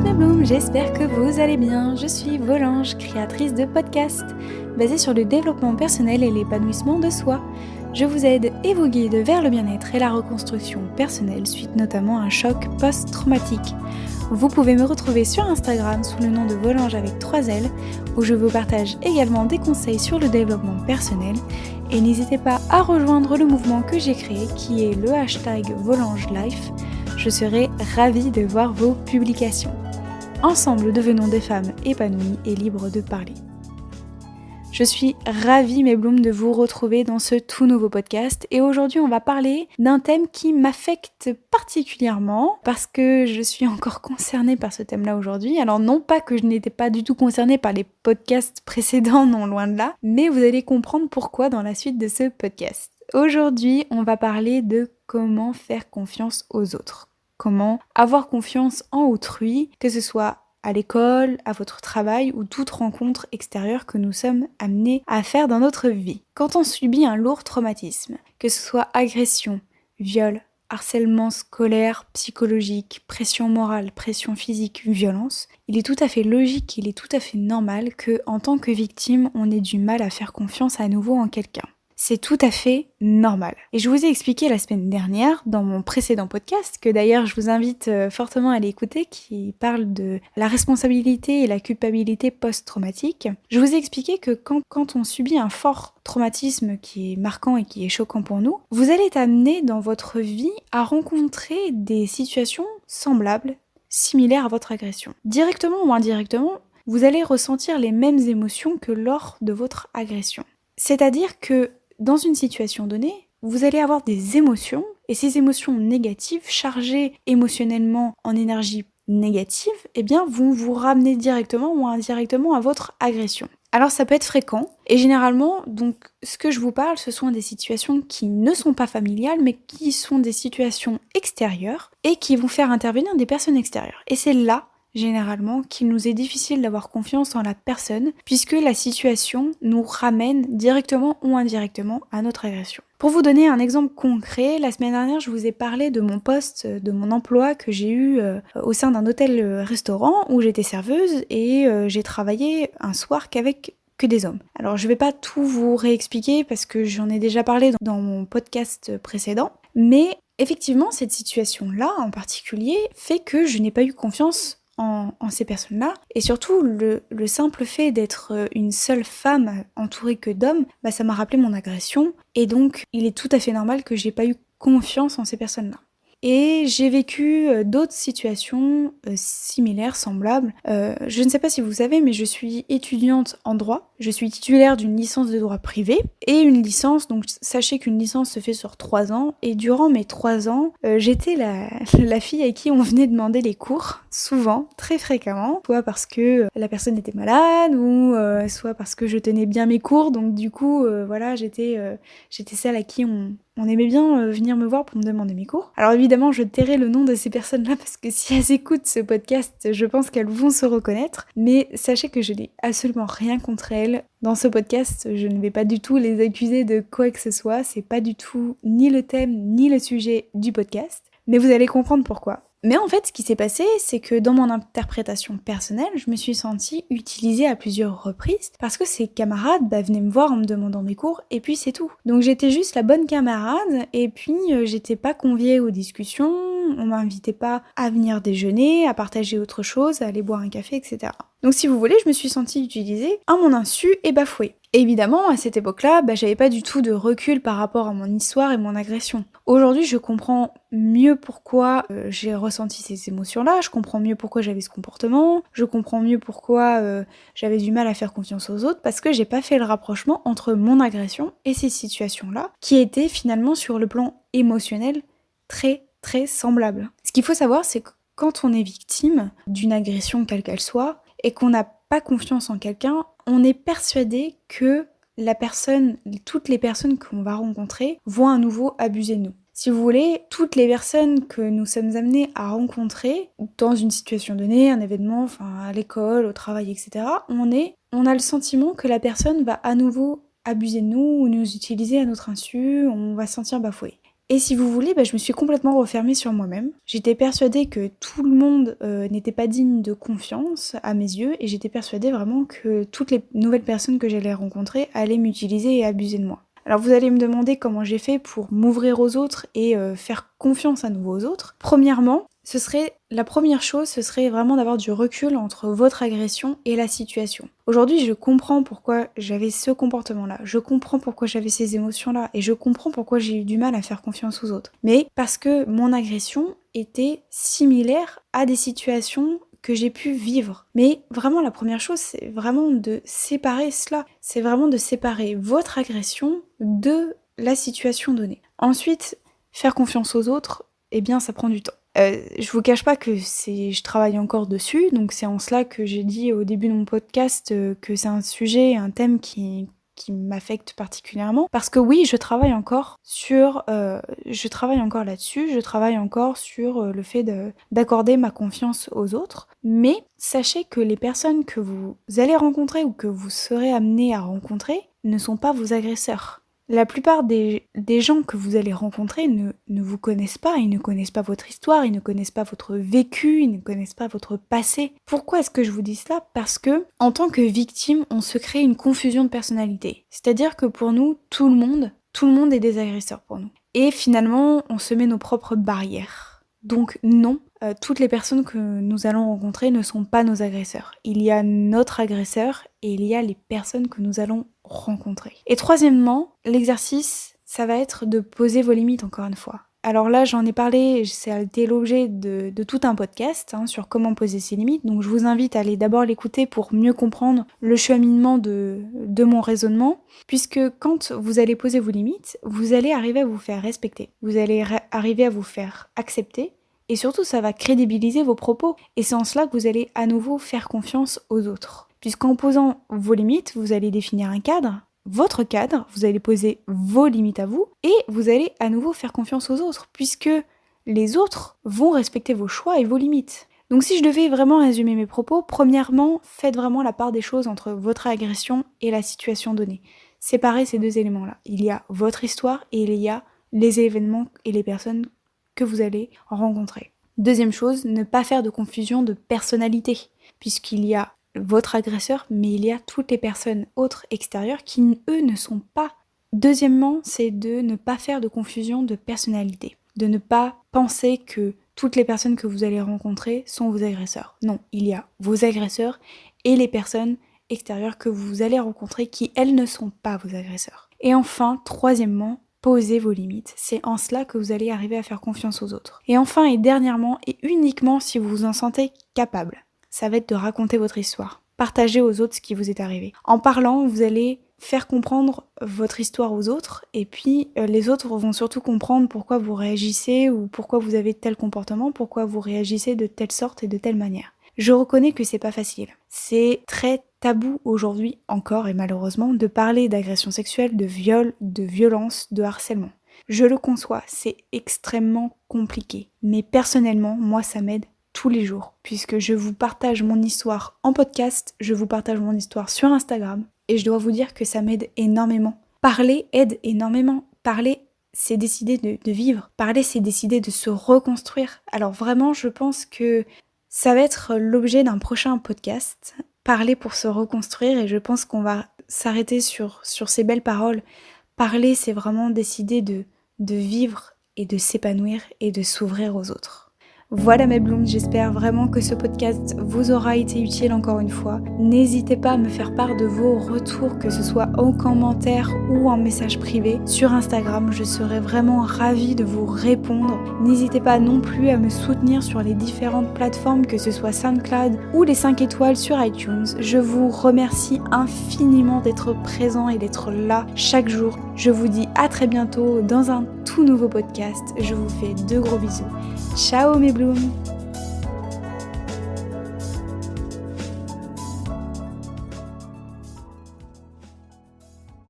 tous mes blooms, j'espère que vous allez bien. Je suis Volange, créatrice de podcasts basés sur le développement personnel et l'épanouissement de soi. Je vous aide et vous guide vers le bien-être et la reconstruction personnelle suite notamment à un choc post-traumatique. Vous pouvez me retrouver sur Instagram sous le nom de Volange avec 3 L, où je vous partage également des conseils sur le développement personnel. Et n'hésitez pas à rejoindre le mouvement que j'ai créé qui est le hashtag VolangeLife. Je serai ravie de voir vos publications. Ensemble, devenons des femmes épanouies et libres de parler. Je suis ravie mes blooms de vous retrouver dans ce tout nouveau podcast et aujourd'hui on va parler d'un thème qui m'affecte particulièrement parce que je suis encore concernée par ce thème-là aujourd'hui. Alors non pas que je n'étais pas du tout concernée par les podcasts précédents, non loin de là, mais vous allez comprendre pourquoi dans la suite de ce podcast. Aujourd'hui on va parler de comment faire confiance aux autres. Comment avoir confiance en autrui, que ce soit à l'école, à votre travail ou toute rencontre extérieure que nous sommes amenés à faire dans notre vie. Quand on subit un lourd traumatisme, que ce soit agression, viol, harcèlement scolaire, psychologique, pression morale, pression physique, violence, il est tout à fait logique, il est tout à fait normal que, en tant que victime, on ait du mal à faire confiance à nouveau en quelqu'un. C'est tout à fait normal. Et je vous ai expliqué la semaine dernière, dans mon précédent podcast, que d'ailleurs je vous invite fortement à l'écouter, qui parle de la responsabilité et la culpabilité post-traumatique. Je vous ai expliqué que quand on subit un fort traumatisme qui est marquant et qui est choquant pour nous, vous allez être amené dans votre vie à rencontrer des situations semblables, similaires à votre agression. Directement ou indirectement, vous allez ressentir les mêmes émotions que lors de votre agression. C'est-à-dire que dans une situation donnée, vous allez avoir des émotions, et ces émotions négatives, chargées émotionnellement en énergie négative, vont vous ramener directement ou indirectement à votre agression. Alors ça peut être fréquent, et généralement, donc, ce que je vous parle, ce sont des situations qui ne sont pas familiales, mais qui sont des situations extérieures, et qui vont faire intervenir des personnes extérieures. Et c'est là généralement qu'il nous est difficile d'avoir confiance en la personne puisque la situation nous ramène directement ou indirectement à notre agression. Pour vous donner un exemple concret, la semaine dernière je vous ai parlé de mon poste, de mon emploi que j'ai eu au sein d'un hôtel-restaurant où j'étais serveuse et j'ai travaillé un soir qu'avec que des hommes. Alors je vais pas tout vous réexpliquer parce que j'en ai déjà parlé dans mon podcast précédent, mais effectivement cette situation-là en particulier fait que je n'ai pas eu confiance en ces personnes-là, et surtout le simple fait d'être une seule femme entourée que d'hommes, ça m'a rappelé mon agression, et donc il est tout à fait normal que j'ai pas eu confiance en ces personnes-là. Et j'ai vécu d'autres situations similaires, semblables. Je ne sais pas si vous savez, mais je suis étudiante en droit. Je suis titulaire d'une licence de droit privé et une licence, donc sachez qu'une licence se fait sur 3 ans. Et durant mes 3 ans, j'étais la fille à qui on venait demander les cours, souvent, très fréquemment. Soit parce que la personne était malade ou soit parce que je tenais bien mes cours. Donc du coup, j'étais celle à qui on aimait bien venir me voir pour me demander mes cours. Alors évidemment, je tairai le nom de ces personnes-là parce que si elles écoutent ce podcast, je pense qu'elles vont se reconnaître. Mais sachez que je n'ai absolument rien contre elles. Dans ce podcast, je ne vais pas du tout les accuser de quoi que ce soit. C'est pas du tout ni le thème ni le sujet du podcast. Mais vous allez comprendre pourquoi. Mais en fait, ce qui s'est passé, c'est que dans mon interprétation personnelle, je me suis sentie utilisée à plusieurs reprises parce que ces camarades venaient me voir en me demandant mes cours et puis c'est tout. Donc j'étais juste la bonne camarade et puis j'étais pas conviée aux discussions, on m'invitait pas à venir déjeuner, à partager autre chose, à aller boire un café, etc. Donc si vous voulez, je me suis sentie utilisée à mon insu et bafouée. Et évidemment, à cette époque-là, j'avais pas du tout de recul par rapport à mon histoire et mon agression. Aujourd'hui, je comprends mieux pourquoi j'ai ressenti ces émotions-là, je comprends mieux pourquoi j'avais ce comportement, je comprends mieux pourquoi j'avais du mal à faire confiance aux autres, parce que j'ai pas fait le rapprochement entre mon agression et ces situations-là, qui étaient finalement sur le plan émotionnel très très semblables. Ce qu'il faut savoir, c'est que quand on est victime d'une agression quelle qu'elle soit, et qu'on n'a pas confiance en quelqu'un, on est persuadé que toutes les personnes qu'on va rencontrer vont à nouveau abuser de nous. Si vous voulez, toutes les personnes que nous sommes amenés à rencontrer dans une situation donnée, un événement, à l'école, au travail, etc., on a le sentiment que la personne va à nouveau abuser de nous ou nous utiliser à notre insu, on va se sentir bafoué. Et si vous voulez, je me suis complètement refermée sur moi-même. J'étais persuadée que tout le monde n'était pas digne de confiance à mes yeux, et j'étais persuadée vraiment que toutes les nouvelles personnes que j'allais rencontrer allaient m'utiliser et abuser de moi. Alors vous allez me demander comment j'ai fait pour m'ouvrir aux autres et faire confiance à nouveau aux autres. Premièrement, la première chose, ce serait vraiment d'avoir du recul entre votre agression et la situation. Aujourd'hui, je comprends pourquoi j'avais ce comportement-là, je comprends pourquoi j'avais ces émotions-là, et je comprends pourquoi j'ai eu du mal à faire confiance aux autres. Mais parce que mon agression était similaire à des situations que j'ai pu vivre. Mais vraiment, la première chose, c'est vraiment de séparer cela. C'est vraiment de séparer votre agression de la situation donnée. Ensuite, faire confiance aux autres, ça prend du temps. Je vous cache pas que je travaille encore dessus, donc c'est en cela que j'ai dit au début de mon podcast que c'est un sujet, un thème qui m'affecte particulièrement, parce que oui, je travaille encore là-dessus, je travaille encore sur le fait d'accorder ma confiance aux autres, mais sachez que les personnes que vous allez rencontrer ou que vous serez amenés à rencontrer ne sont pas vos agresseurs. La plupart des gens que vous allez rencontrer ne vous connaissent pas, ils ne connaissent pas votre histoire, ils ne connaissent pas votre vécu, ils ne connaissent pas votre passé. Pourquoi est-ce que je vous dis cela ? Parce que, en tant que victime, on se crée une confusion de personnalité. C'est-à-dire que pour nous, tout le monde est des agresseurs pour nous. Et finalement, on se met nos propres barrières. Donc non, toutes les personnes que nous allons rencontrer ne sont pas nos agresseurs. Il y a notre agresseur et il y a les personnes que nous allons rencontrer. Et troisièmement, l'exercice, ça va être de poser vos limites encore une fois. Alors là, j'en ai parlé, ça a été l'objet de tout un podcast sur comment poser ses limites, donc je vous invite à aller d'abord l'écouter pour mieux comprendre le cheminement de mon raisonnement, puisque quand vous allez poser vos limites, vous allez arriver à vous faire respecter, vous allez arriver à vous faire accepter, et surtout ça va crédibiliser vos propos, et c'est en cela que vous allez à nouveau faire confiance aux autres. Puisqu'en posant vos limites, vous allez définir un cadre, votre cadre, vous allez poser vos limites à vous, et vous allez à nouveau faire confiance aux autres, puisque les autres vont respecter vos choix et vos limites. Donc si je devais vraiment résumer mes propos, premièrement, faites vraiment la part des choses entre votre agression et la situation donnée. Séparez ces deux éléments-là. Il y a votre histoire et il y a les événements et les personnes que vous allez rencontrer. Deuxième chose, ne pas faire de confusion de personnalité, puisqu'il y a votre agresseur, mais il y a toutes les personnes autres extérieures qui, eux, ne sont pas. Deuxièmement, c'est de ne pas faire de confusion de personnalité, de ne pas penser que toutes les personnes que vous allez rencontrer sont vos agresseurs. Non, il y a vos agresseurs et les personnes extérieures que vous allez rencontrer qui, elles, ne sont pas vos agresseurs. Et enfin, troisièmement, posez vos limites. C'est en cela que vous allez arriver à faire confiance aux autres. Et enfin et dernièrement, et uniquement si vous vous en sentez capable, ça va être de raconter votre histoire. Partagez aux autres ce qui vous est arrivé. En parlant, vous allez faire comprendre votre histoire aux autres, et puis les autres vont surtout comprendre pourquoi vous réagissez ou pourquoi vous avez tel comportement, pourquoi vous réagissez de telle sorte et de telle manière. Je reconnais que c'est pas facile. C'est très tabou aujourd'hui encore et malheureusement de parler d'agression sexuelle, de viol, de violence, de harcèlement. Je le conçois, c'est extrêmement compliqué. Mais personnellement, moi ça m'aide tous les jours, puisque je vous partage mon histoire en podcast, je vous partage mon histoire sur Instagram, et je dois vous dire que ça m'aide énormément. Parler aide énormément. Parler, c'est décider de vivre. Parler, c'est décider de se reconstruire. Alors vraiment, je pense que ça va être l'objet d'un prochain podcast. Parler pour se reconstruire, et je pense qu'on va s'arrêter sur ces belles paroles. Parler, c'est vraiment décider de vivre et de s'épanouir et de s'ouvrir aux autres. Voilà mes blooms, j'espère vraiment que ce podcast vous aura été utile encore une fois. N'hésitez pas à me faire part de vos retours, que ce soit en commentaire ou en message privé sur Instagram. Je serai vraiment ravie de vous répondre. N'hésitez pas non plus à me soutenir sur les différentes plateformes, que ce soit SoundCloud ou les 5 étoiles sur iTunes. Je vous remercie infiniment d'être présent et d'être là chaque jour. Je vous dis à très bientôt dans un tout nouveau podcast. Je vous fais de gros bisous. Ciao mes blooms!